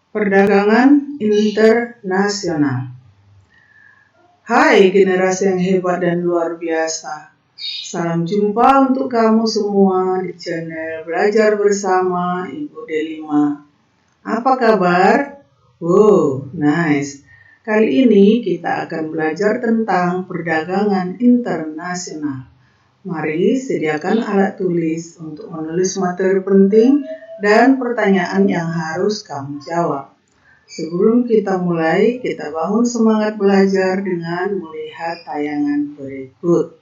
Perdagangan internasional. Hai generasi yang hebat dan luar biasa. Salam jumpa untuk kamu semua di channel Belajar Bersama Ibu Delima. Apa kabar? Wow, nice. Kali ini kita akan belajar tentang perdagangan internasional. Mari sediakan alat tulis untuk menulis materi penting dan pertanyaan yang harus kamu jawab. Sebelum kita mulai, kita bangun semangat belajar dengan melihat tayangan berikut.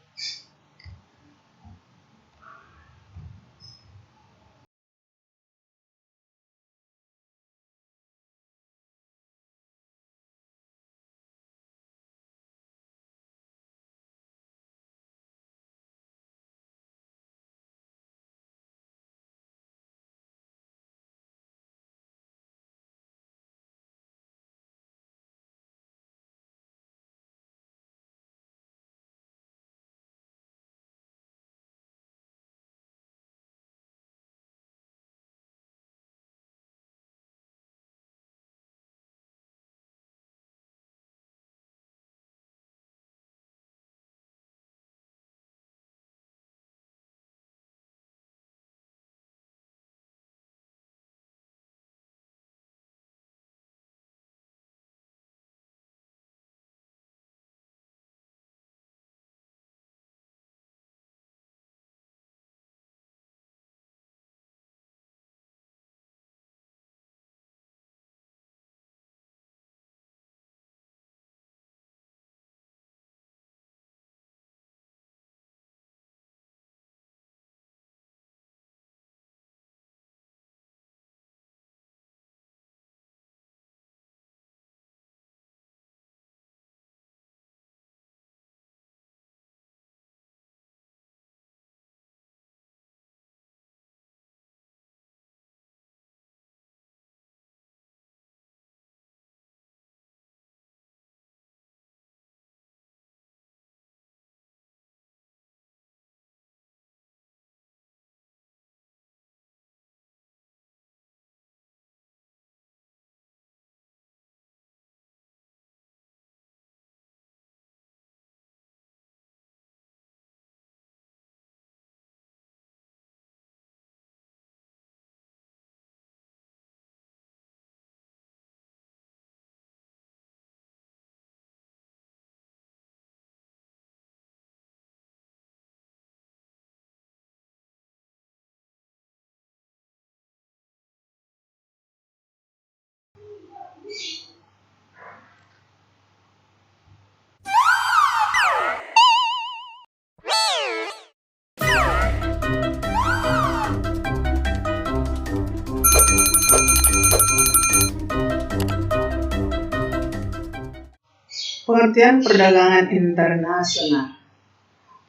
Pengertian perdagangan internasional.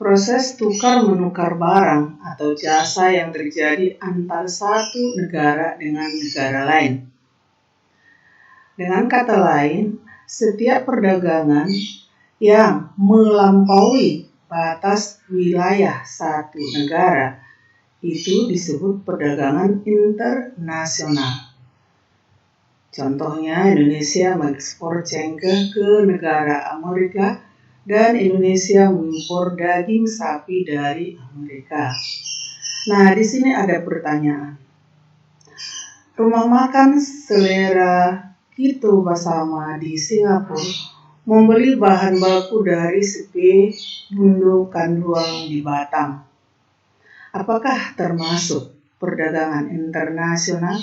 Proses tukar-menukar barang atau jasa yang terjadi antar satu negara dengan negara lain. Dengan kata lain, setiap perdagangan yang melampaui batas wilayah satu negara itu disebut perdagangan internasional. Contohnya, Indonesia mengekspor cengkeh ke negara Amerika dan Indonesia mengimpor daging sapi dari Amerika. Nah, di sini ada pertanyaan. Rumah makan selera Kito Basama di Singapura membeli bahan baku dari Sepe Bundo Kanduang di Batam. Apakah termasuk perdagangan internasional?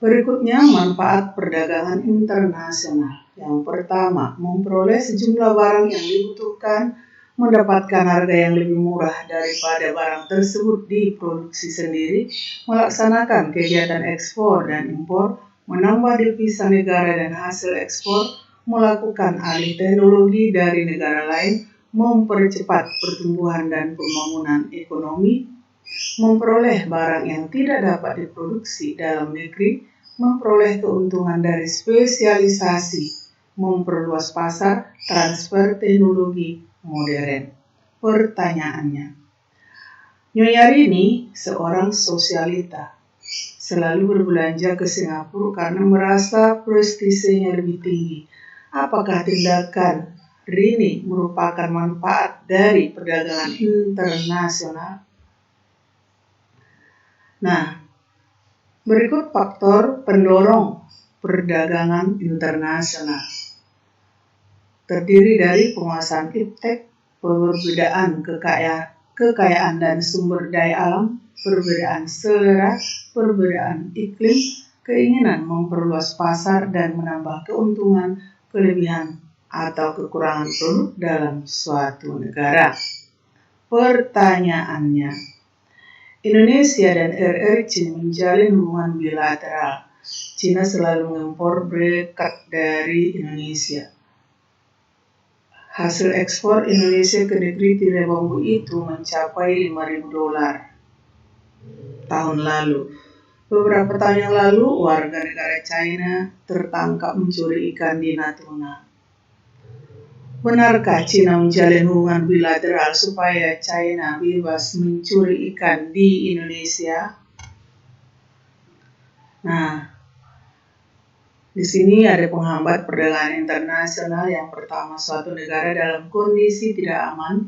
Berikutnya manfaat perdagangan internasional. Yang pertama, memperoleh sejumlah barang yang dibutuhkan, mendapatkan harga yang lebih murah daripada barang tersebut diproduksi sendiri, melaksanakan kegiatan ekspor dan impor, menambah devisa negara dan hasil ekspor, melakukan alih teknologi dari negara lain, mempercepat pertumbuhan dan pembangunan ekonomi, memperoleh barang yang tidak dapat diproduksi dalam negeri, memperoleh keuntungan dari spesialisasi, memperluas pasar, transfer teknologi modern. Pertanyaannya, Nyonya Rini seorang sosialita. selalu berbelanja ke Singapura karena merasa prestisenya lebih tinggi. Apakah tindakan Rini merupakan manfaat dari perdagangan internasional? Nah, berikut faktor pendorong perdagangan internasional. Terdiri dari penguasaan iptek, perbedaan kekayaan dan sumber daya alam, perbedaan selera, perbedaan iklim, keinginan memperluas pasar dan menambah keuntungan, kelebihan, atau kekurangan produk dalam suatu negara. Pertanyaannya, Indonesia dan RRI China menjalin hubungan bilateral. China selalu mengimpor berat dari Indonesia. Hasil ekspor Indonesia ke negeri tirai bambu itu mencapai $5.000 tahun lalu. Beberapa tahun yang lalu, warga negara China tertangkap mencuri ikan di Natuna. Benarkah China menjalin hubungan bilateral supaya China bebas mencuri ikan di Indonesia? Nah, di sini ada penghambat perdagangan internasional. Yang pertama, suatu negara dalam kondisi tidak aman,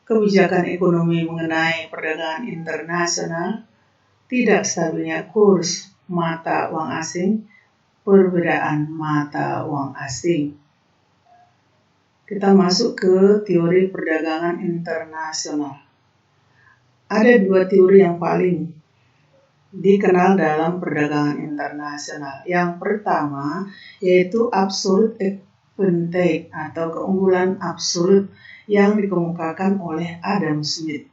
kebijakan ekonomi mengenai perdagangan internasional, tidak stabilnya kurs mata uang asing, perbedaan mata uang asing. Kita masuk ke teori perdagangan internasional. Ada dua teori yang paling dikenal dalam perdagangan internasional. Yang pertama yaitu absolute advantage atau keunggulan absolut yang dikemukakan oleh Adam Smith.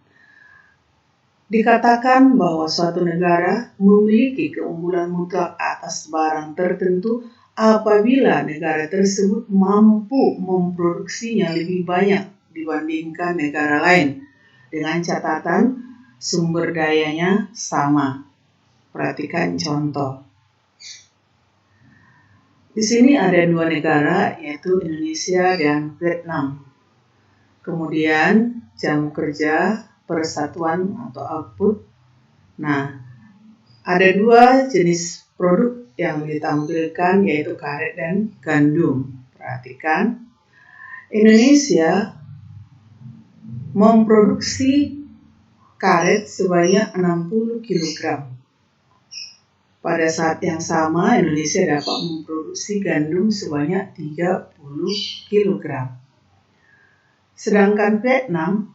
Dikatakan bahwa suatu negara memiliki keunggulan mutlak atas barang tertentu apabila negara tersebut mampu memproduksinya lebih banyak dibandingkan negara lain dengan catatan sumber dayanya sama. Perhatikan contoh. Di sini ada dua negara, yaitu Indonesia dan Vietnam. Kemudian jam kerja persatuan atau output. Nah, ada dua jenis produk yang ditampilkan, yaitu karet dan gandum. Perhatikan, Indonesia memproduksi karet sebanyak 60 kg. Pada saat yang sama, Indonesia dapat memproduksi gandum sebanyak 30 kg. Sedangkan Vietnam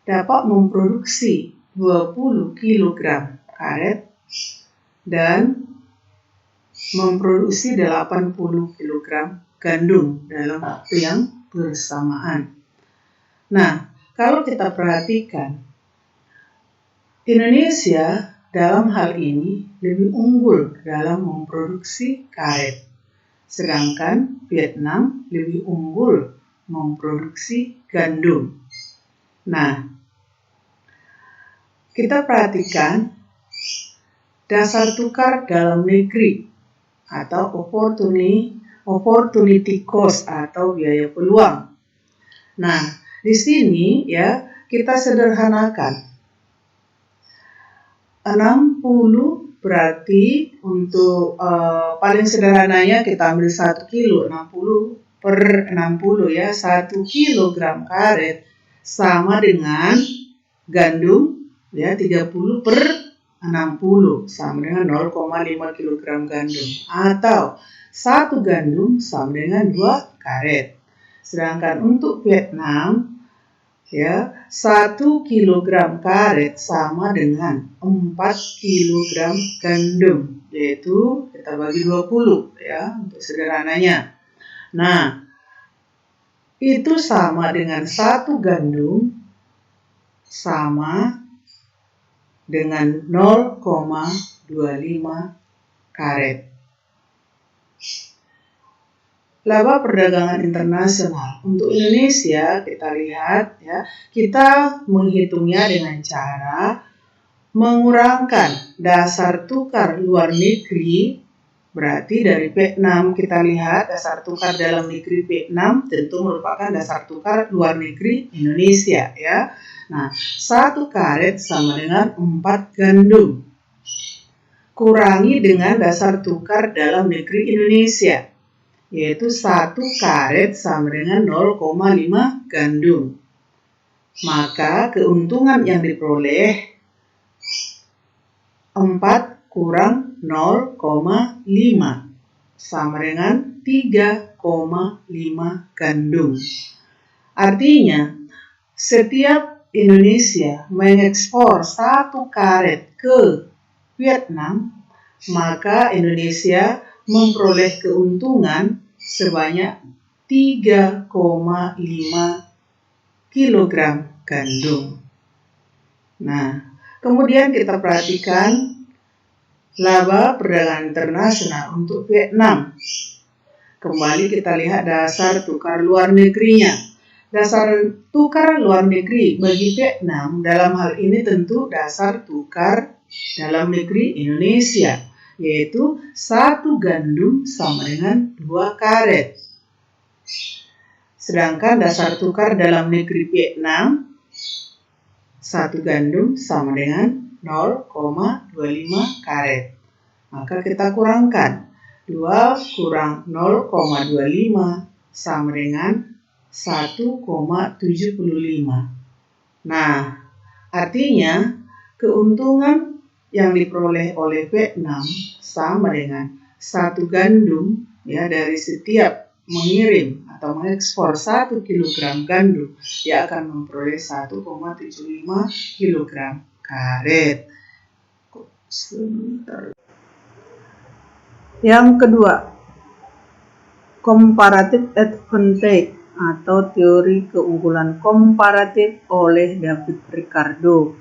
dapat memproduksi 20 kg karet dan memproduksi 80 kg gandum dalam waktu yang bersamaan. Nah, kalau kita perhatikan, Indonesia dalam hal ini lebih unggul dalam memproduksi karet, sedangkan Vietnam lebih unggul memproduksi gandum. Nah, kita perhatikan dasar tukar dalam negeri atau opportunity cost atau biaya peluang. Nah, di sini ya kita sederhanakan. 60 berarti untuk paling sederhananya kita ambil 1 kilo, 60 per 60 ya, 1 kilogram karet sama dengan gandum ya 30 per 60 sama dengan 0,5 kg gandum, atau 1 gandum sama dengan 2 karet. Sedangkan untuk Vietnam ya 1 kg karet sama dengan 4 kg gandum, yaitu kita bagi 20 ya untuk sederhananya. Nah, itu sama dengan 1 gandum sama dengan 0,25 karet. Laba perdagangan internasional untuk Indonesia kita lihat ya, kita menghitungnya dengan cara mengurangkan dasar tukar luar negeri. Berarti dari Vietnam kita lihat dasar tukar dalam negeri Vietnam tentu merupakan dasar tukar luar negeri Indonesia ya. Nah, 1 karet sama dengan 4 gandum. kurangi dengan dasar tukar dalam negeri Indonesia, yaitu 1 karet sama dengan 0,5 gandum. Maka keuntungan yang diperoleh 4 kurang 0,5 sama dengan 3,5 gandum. Artinya, setiap Indonesia mengekspor 1 karet ke Vietnam, maka Indonesia memperoleh keuntungan sebanyak 3,5 kilogram gandum. Nah, kemudian kita perhatikan laba perdagangan internasional untuk Vietnam. Kembali kita lihat dasar tukar luar negerinya. Dasar tukar luar negeri bagi Vietnam dalam hal ini tentu dasar tukar dalam negeri Indonesia, yaitu 1 gandum sama dengan 2 karet. Sedangkan dasar tukar dalam negeri Vietnam 1 gandum sama dengan 0,25 karet. Maka kita kurangkan 2 kurang 0,25 sama dengan 1,75. Nah, artinya keuntungan yang diperoleh oleh Vietnam sama dengan 1 gandum ya, dari setiap mengirim atau mengekspor 1 kilogram gandum, dia akan memperoleh 1,75 kilogram karet. Yang kedua, comparative advantage atau teori keunggulan komparatif oleh David Ricardo.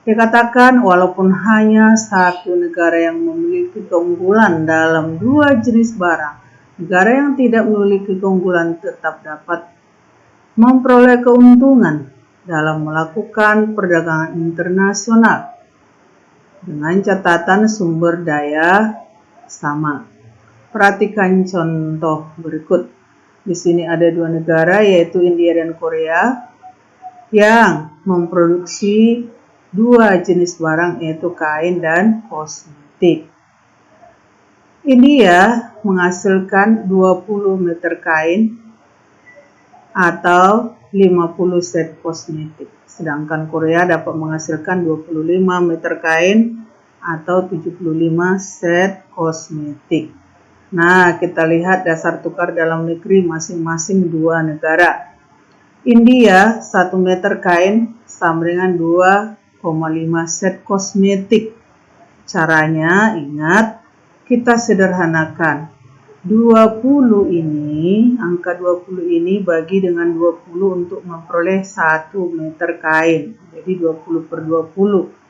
Dikatakan walaupun hanya satu negara yang memiliki keunggulan dalam 2 jenis barang, negara yang tidak memiliki keunggulan tetap dapat memperoleh keuntungan dalam melakukan perdagangan internasional dengan catatan sumber daya sama. Perhatikan contoh berikut. Di sini ada 2 negara, yaitu India dan Korea, yang memproduksi 2 jenis barang, yaitu kain dan kosmetik. India menghasilkan 20 meter kain atau 50 set kosmetik. Sedangkan Korea dapat menghasilkan 25 meter kain atau 75 set kosmetik. Nah, kita lihat dasar tukar dalam negeri masing-masing 2 negara. India 1 meter kain sama dengan 2,5 set kosmetik. Caranya, ingat, kita sederhanakan. 20 ini, angka 20 ini bagi dengan 20 untuk memperoleh 1 meter kain. Jadi 20 per 20.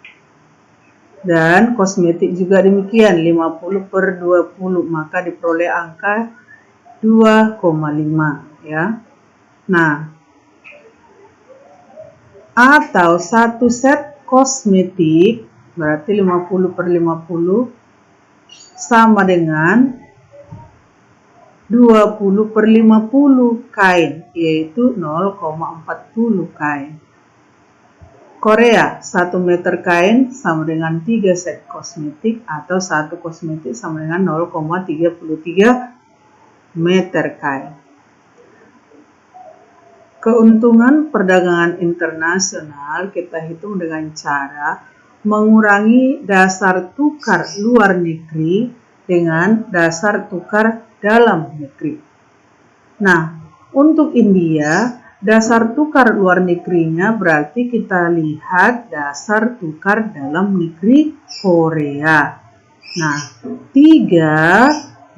Dan kosmetik juga demikian, 50 per 20, maka diperoleh angka 2,5 ya. Nah, atau 1 set kosmetik berarti 50 per 50 sama dengan 20 per 50 kain, yaitu 0,40 kain. Korea 1 meter kain sama dengan 3 set kosmetik atau 1 kosmetik sama dengan 0,33 meter kain. Keuntungan perdagangan internasional kita hitung dengan cara mengurangi dasar tukar luar negeri dengan dasar tukar dalam negeri. Nah, untuk India, dasar tukar luar negerinya berarti kita lihat dasar tukar dalam negeri Korea. Nah, 3,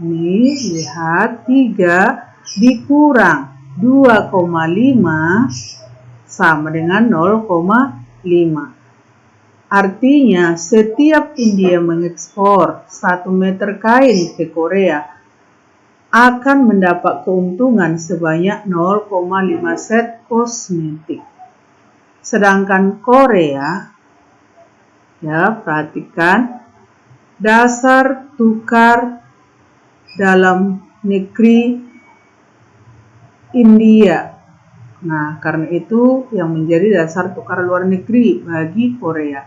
nih lihat 3 dikurang 2,5 sama dengan 0,5. Artinya setiap India mengekspor 1 meter kain ke Korea akan mendapat keuntungan sebanyak 0,5 set kosmetik. Sedangkan Korea, ya perhatikan, dasar tukar dalam negeri India. Nah, karena itu yang menjadi dasar tukar luar negeri bagi Korea.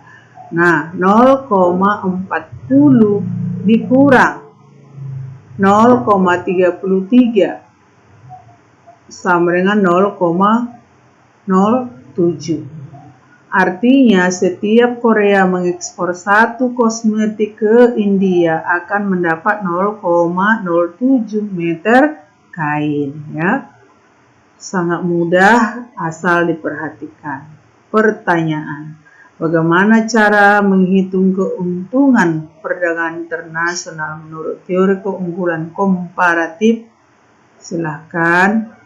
Nah, 0,40 dikurang 0,33 sama dengan 0,07. Artinya setiap Korea mengekspor satu kosmetik ke India akan mendapat 0,07 meter kain, ya. Sangat mudah asal diperhatikan. Pertanyaan: bagaimana cara menghitung keuntungan perdagangan internasional menurut teori keunggulan komparatif? Silahkan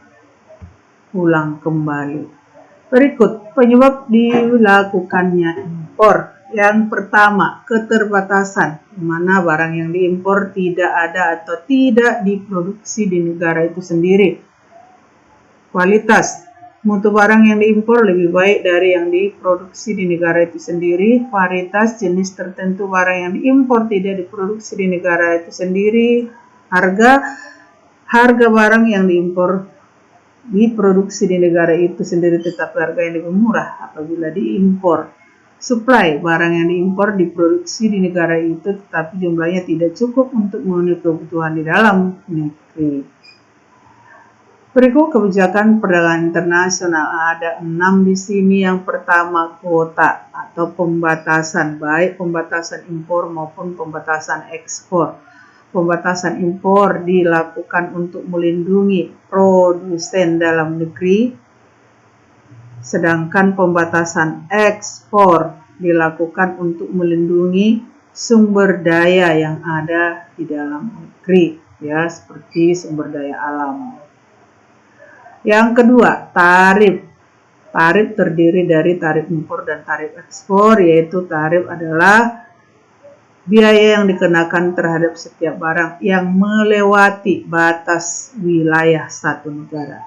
ulang kembali. Berikut penyebab dilakukannya impor. Yang pertama, keterbatasan, di mana barang yang diimpor tidak ada atau tidak diproduksi di negara itu sendiri. Kualitas, mutu barang yang diimpor lebih baik dari yang diproduksi di negara itu sendiri. Varietas, jenis tertentu barang yang diimpor tidak diproduksi di negara itu sendiri. Harga barang yang diimpor diproduksi di negara itu sendiri tetapi harga yang lebih murah apabila diimpor. Supply, barang yang diimpor diproduksi di negara itu tetapi jumlahnya tidak cukup untuk memenuhi kebutuhan di dalam negeri. Berikut kebijakan perdagangan internasional, ada 6 di sini. Yang pertama, kuota atau pembatasan, baik pembatasan impor maupun pembatasan ekspor. Pembatasan impor dilakukan untuk melindungi produsen dalam negeri, sedangkan pembatasan ekspor dilakukan untuk melindungi sumber daya yang ada di dalam negeri, ya, seperti sumber daya alam. Yang kedua, tarif. Tarif terdiri dari tarif impor dan tarif ekspor, yaitu tarif adalah biaya yang dikenakan terhadap setiap barang yang melewati batas wilayah satu negara.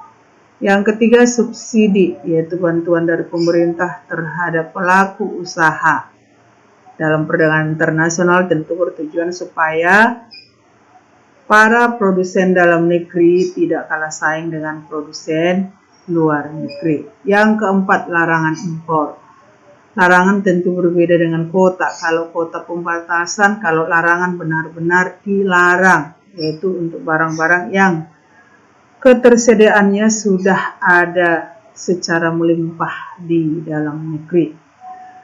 Yang ketiga, subsidi, yaitu bantuan dari pemerintah terhadap pelaku usaha. Dalam perdagangan internasional tentu bertujuan supaya para produsen dalam negeri tidak kalah saing dengan produsen luar negeri. Yang keempat, larangan impor. Larangan tentu berbeda dengan kuota. Kalau kuota pembatasan, kalau larangan benar-benar dilarang, yaitu untuk barang-barang yang ketersediaannya sudah ada secara melimpah di dalam negeri.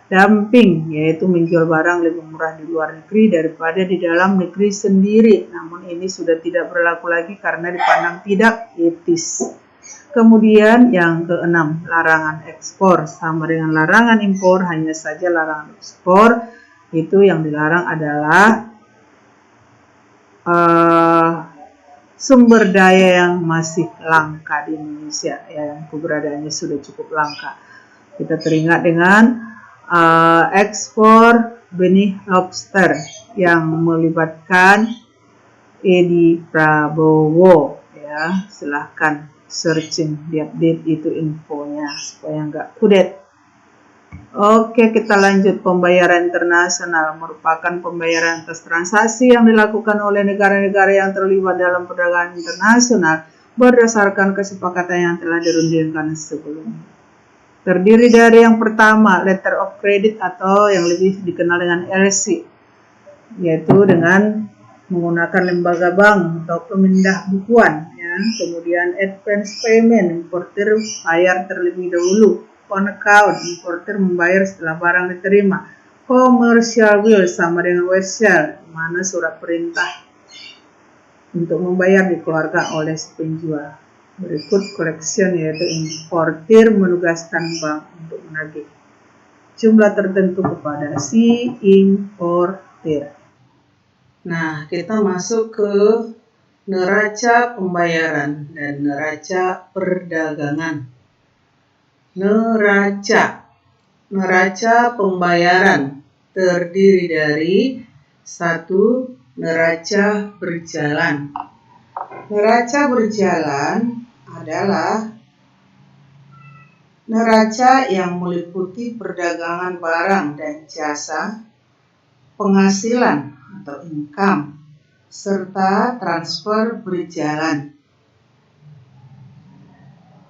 Dumping, yaitu menjual barang lebih murah di luar negeri daripada di dalam negeri sendiri. Namun ini sudah tidak berlaku lagi karena dipandang tidak etis. Kemudian yang keenam, larangan ekspor. Sama dengan larangan impor, hanya saja larangan ekspor itu yang dilarang adalah sumber daya yang masih langka di Indonesia, yang keberadaannya sudah cukup langka. Kita teringat dengan ekspor benih lobster yang melibatkan Edi Prabowo, ya. Silahkan searching, diupdate itu infonya supaya nggak kudet. Oke, kita lanjut. Pembayaran internasional merupakan pembayaran atas transaksi yang dilakukan oleh negara-negara yang terlibat dalam perdagangan internasional berdasarkan kesepakatan yang telah dirundingkan sebelumnya. Terdiri dari yang pertama, letter of credit atau yang lebih dikenal dengan LC, yaitu dengan menggunakan lembaga bank atau pemindah bukuan, ya. Kemudian advance payment, importer bayar terlebih dahulu. On account, importer membayar setelah barang diterima. Commercial bill sama dengan wholesale, di mana surat perintah untuk membayar dikeluarkan oleh si penjual. Berikut collection, yaitu importir menugaskan bank untuk menagih jumlah tertentu kepada si importir. Nah, kita masuk ke neraca pembayaran dan neraca perdagangan. Neraca pembayaran terdiri dari 1. Neraca berjalan. Neraca berjalan adalah neraca yang meliputi perdagangan barang dan jasa, penghasilan atau income, serta transfer berjalan.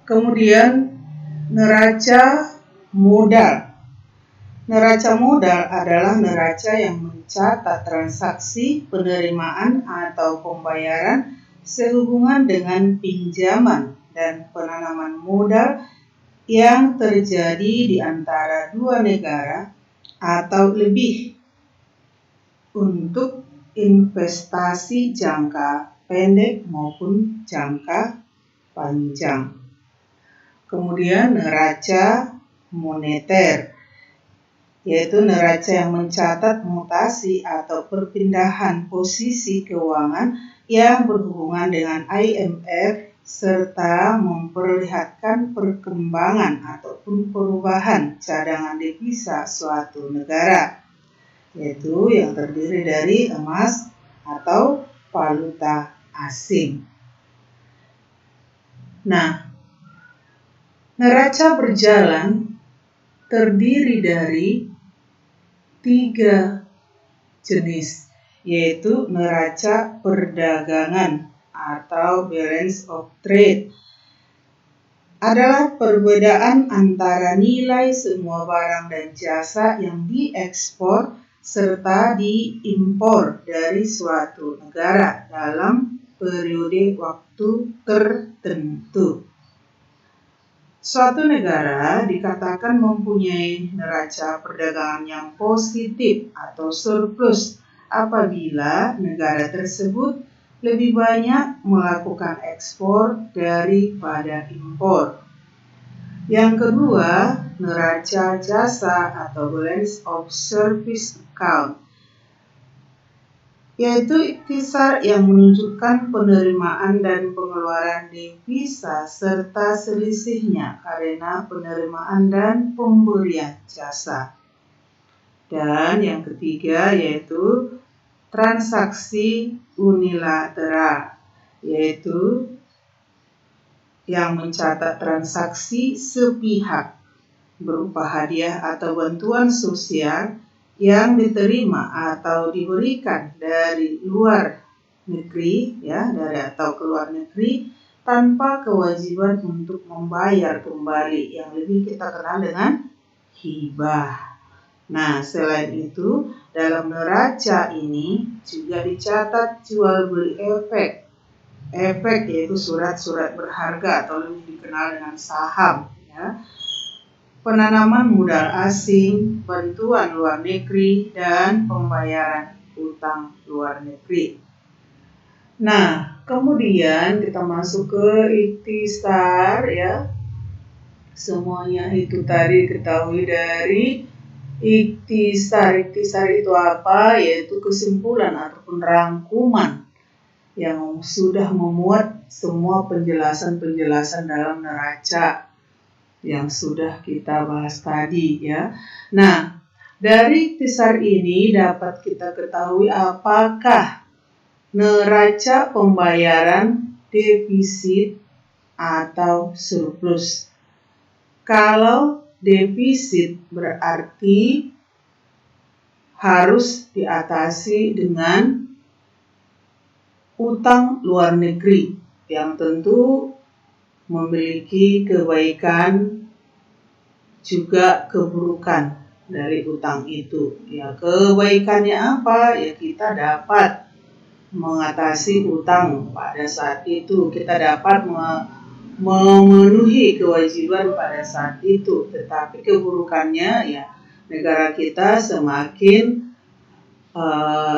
Kemudian neraca modal. Neraca modal adalah neraca yang mencatat transaksi penerimaan atau pembayaran sehubungan dengan pinjaman dan penanaman modal yang terjadi di antara dua negara atau lebih untuk investasi jangka pendek maupun jangka panjang. Kemudian neraca moneter, yaitu neraca yang mencatat mutasi atau perpindahan posisi keuangan yang berhubungan dengan IMF serta memperlihatkan perkembangan ataupun perubahan cadangan devisa suatu negara, yaitu yang terdiri dari emas atau valuta asing. Nah, neraca berjalan terdiri dari 3 jenis, yaitu neraca perdagangan atau balance of trade. Adalah perbedaan antara nilai semua barang dan jasa yang diekspor serta diimpor dari suatu negara dalam periode waktu tertentu. Suatu negara dikatakan mempunyai neraca perdagangan yang positif atau surplus apabila negara tersebut lebih banyak melakukan ekspor daripada impor. Yang kedua, neraca jasa atau balance of service account, yaitu ikhtisar yang menunjukkan penerimaan dan pengeluaran devisa serta selisihnya karena penerimaan dan pemberian jasa. Dan yang ketiga yaitu transaksi unilateral, yaitu yang mencatat transaksi sepihak berupa hadiah atau bantuan sosial yang diterima atau diberikan dari luar negeri, dari atau ke luar negeri tanpa kewajiban untuk membayar kembali, yang lebih kita kenal dengan hibah. Nah, selain itu, dalam neraca ini juga dicatat jual beli efek yaitu surat-surat berharga atau lebih dikenal dengan saham, penanaman modal asing, bantuan luar negeri, dan pembayaran utang luar negeri. Nah, kemudian kita masuk ke ikhtisar, semuanya itu tadi ketahui dari ikhtisar. Ikhtisar itu apa? Yaitu kesimpulan ataupun rangkuman yang sudah memuat semua penjelasan-penjelasan dalam neraca yang sudah kita bahas tadi, Nah, dari ikhtisar ini dapat kita ketahui apakah neraca pembayaran defisit atau surplus. Kalau defisit berarti harus diatasi dengan utang luar negeri yang tentu memiliki kebaikan juga keburukan dari utang itu. Kebaikannya apa? Kita dapat mengatasi utang pada saat itu, kita dapat memenuhi kewajiban pada saat itu. Tetapi keburukannya negara kita semakin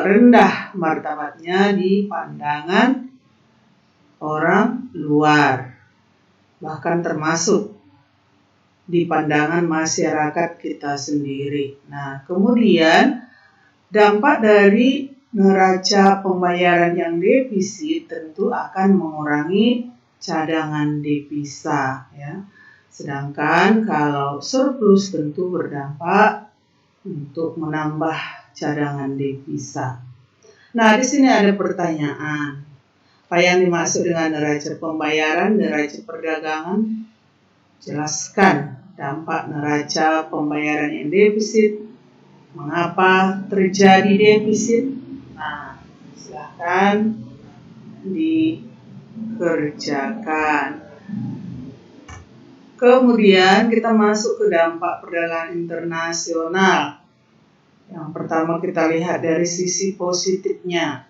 rendah martabatnya di pandangan orang luar, bahkan termasuk di pandangan masyarakat kita sendiri. Nah, kemudian dampak dari neraca pembayaran yang defisit tentu akan mengurangi cadangan devisa, Sedangkan kalau surplus tentu berdampak untuk menambah cadangan devisa. Nah, di sini ada pertanyaan. Apa yang dimaksud dengan neraca pembayaran, neraca perdagangan? Jelaskan dampak neraca pembayaran yang defisit. Mengapa terjadi defisit? Nah, silakan dikerjakan. Kemudian kita masuk ke dampak perdagangan internasional. Yang pertama kita lihat dari sisi positifnya,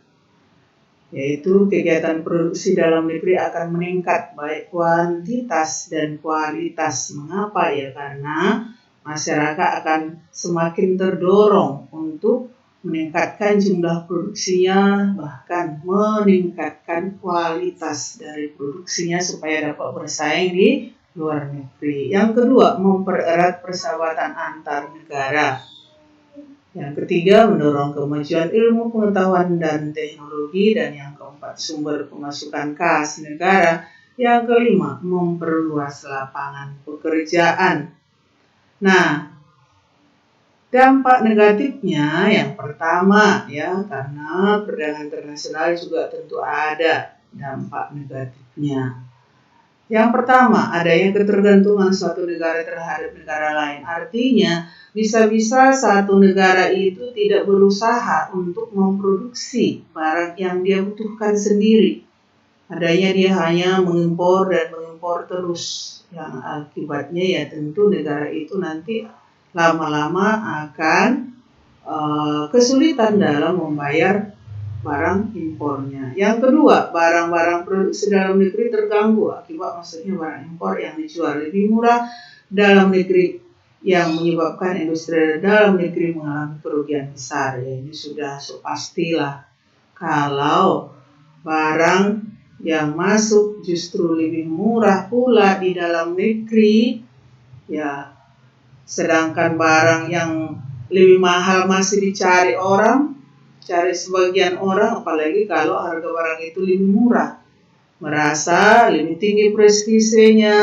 yaitu kegiatan produksi dalam negeri akan meningkat baik kuantitas dan kualitas. Mengapa ya? Karena masyarakat akan semakin terdorong untuk meningkatkan jumlah produksinya, bahkan meningkatkan kualitas dari produksinya supaya dapat bersaing di luar negeri. Yang kedua, mempererat persahabatan antar negara. Yang ketiga, mendorong kemajuan ilmu pengetahuan dan teknologi. Dan yang keempat, sumber pemasukan kas negara. Yang kelima, memperluas lapangan pekerjaan. Nah, dampak negatifnya yang pertama ya, karena perdagangan internasional juga tentu ada dampak negatifnya. Yang pertama, adanya ketergantungan suatu negara terhadap negara lain. Artinya, bisa-bisa satu negara itu tidak berusaha untuk memproduksi barang yang dia butuhkan sendiri. Adanya dia hanya mengimpor dan mengimpor terus. Yang akibatnya ya tentu negara itu nanti lama-lama akan kesulitan dalam membayar barang impornya. Yang kedua, barang-barang produksi dalam negeri terganggu akibat maksudnya barang impor yang dijual lebih murah dalam negeri yang menyebabkan industri dalam negeri mengalami kerugian besar. Ya, ini sudah pastilah. Kalau barang yang masuk justru lebih murah pula di dalam negeri, ya, sedangkan barang yang lebih mahal masih dicari sebagian orang, apalagi kalau harga barang itu lebih murah, merasa lebih tinggi prestisenya,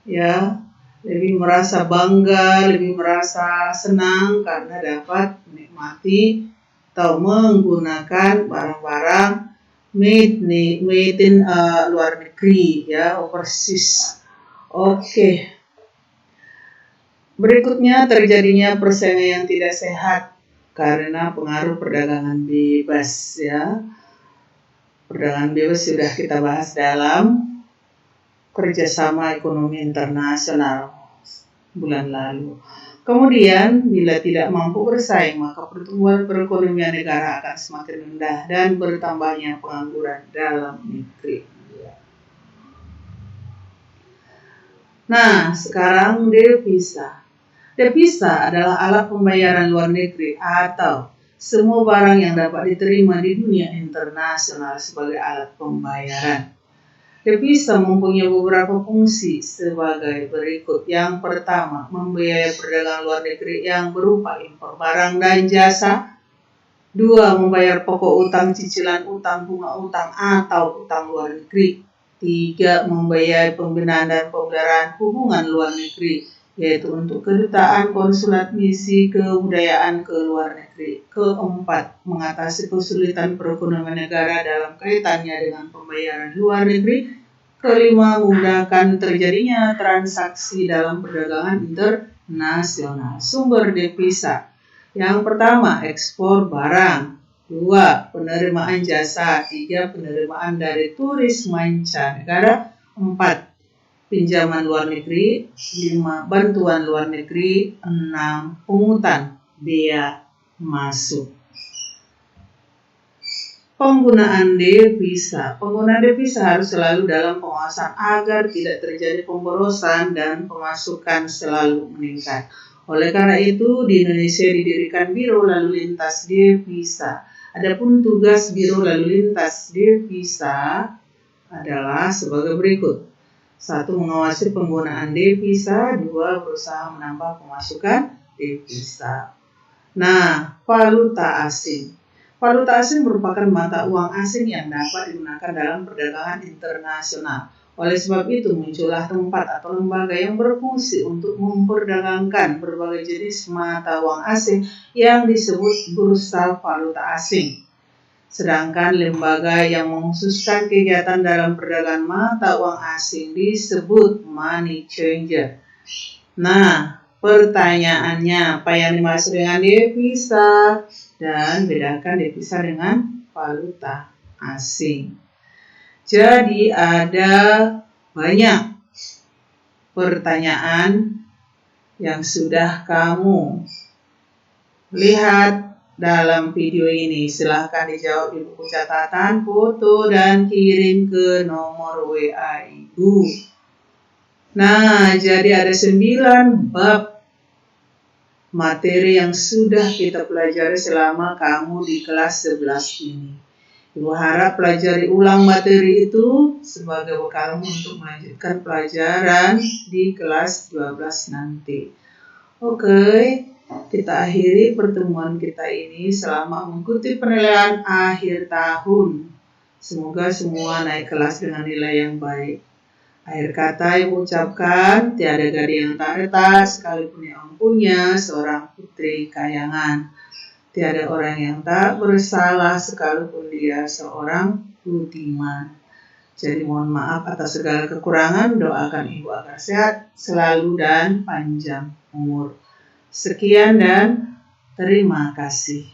ya, lebih merasa bangga, lebih merasa senang karena dapat menikmati atau menggunakan barang-barang made in luar negeri, ya, overseas. Oke. Berikutnya, terjadinya persaingan yang tidak sehat karena pengaruh perdagangan bebas, ya. Perdagangan bebas sudah kita bahas dalam kerjasama ekonomi internasional bulan lalu. Kemudian, bila tidak mampu bersaing, maka pertumbuhan perekonomian negara akan semakin rendah dan bertambahnya pengangguran dalam negeri. Nah, sekarang devisa. Devisa adalah alat pembayaran luar negeri atau semua barang yang dapat diterima di dunia internasional sebagai alat pembayaran. Devisa mempunyai beberapa fungsi sebagai berikut. Yang pertama, membiayai perdagangan luar negeri yang berupa impor barang dan jasa. Dua, membayar pokok utang, cicilan utang, bunga utang, atau utang luar negeri. Tiga, membiayai pembinaan dan pemeliharaan hubungan luar negeri, yaitu untuk kedutaan, konsulat, misi kebudayaan ke luar negeri. Keempat, mengatasi kesulitan perekonomian negara dalam kaitannya dengan pembayaran luar negeri. Kelima, memudahkan terjadinya transaksi dalam perdagangan internasional. Sumber devisa. Yang pertama, ekspor barang. 2, penerimaan jasa. 3, penerimaan dari turis mancanegara. 4, pinjaman luar negeri. 5, bantuan luar negeri. 6, pungutan bea masuk. Penggunaan devisa. Penggunaan devisa harus selalu dalam pengawasan agar tidak terjadi pemborosan dan pemasukan selalu meningkat. Oleh karena itu, di Indonesia didirikan Biro Lalu Lintas Devisa. Adapun tugas Biro Lalu Lintas Devisa adalah sebagai berikut. 1, mengawasi penggunaan devisa. 2, berusaha menambah pemasukan devisa. Nah, valuta asing. Valuta asing merupakan mata uang asing yang dapat digunakan dalam perdagangan internasional. Oleh sebab itu, muncullah tempat atau lembaga yang berfungsi untuk memperdagangkan berbagai jenis mata uang asing yang disebut bursa valuta asing. Sedangkan lembaga yang mengkhususkan kegiatan dalam perdagangan mata uang asing disebut money changer. Nah, pertanyaannya, apa yang dimaksud dengan devisa? Dan bedakan devisa dengan valuta asing. Jadi ada banyak pertanyaan yang sudah kamu lihat dalam video ini. Silahkan dijawab di buku catatan, foto, dan kirim ke nomor WA Ibu. Nah, jadi ada 9 bab materi yang sudah kita pelajari selama kamu di kelas 11 ini. Ibu harap pelajari ulang materi itu sebagai bekal untuk melanjutkan pelajaran di kelas 12 nanti. Oke, kita akhiri pertemuan kita ini selama mengikuti penilaian akhir tahun. Semoga semua naik kelas dengan nilai yang baik. Akhir kata Ibu ucapkan, tiada gadis yang tak retas, sekalipun yang punya seorang putri kayangan. Tiada orang yang tak bersalah, sekalipun dia seorang budiman. Jadi mohon maaf atas segala kekurangan, doakan Ibu agar sehat selalu dan panjang umur. Sekian dan terima kasih.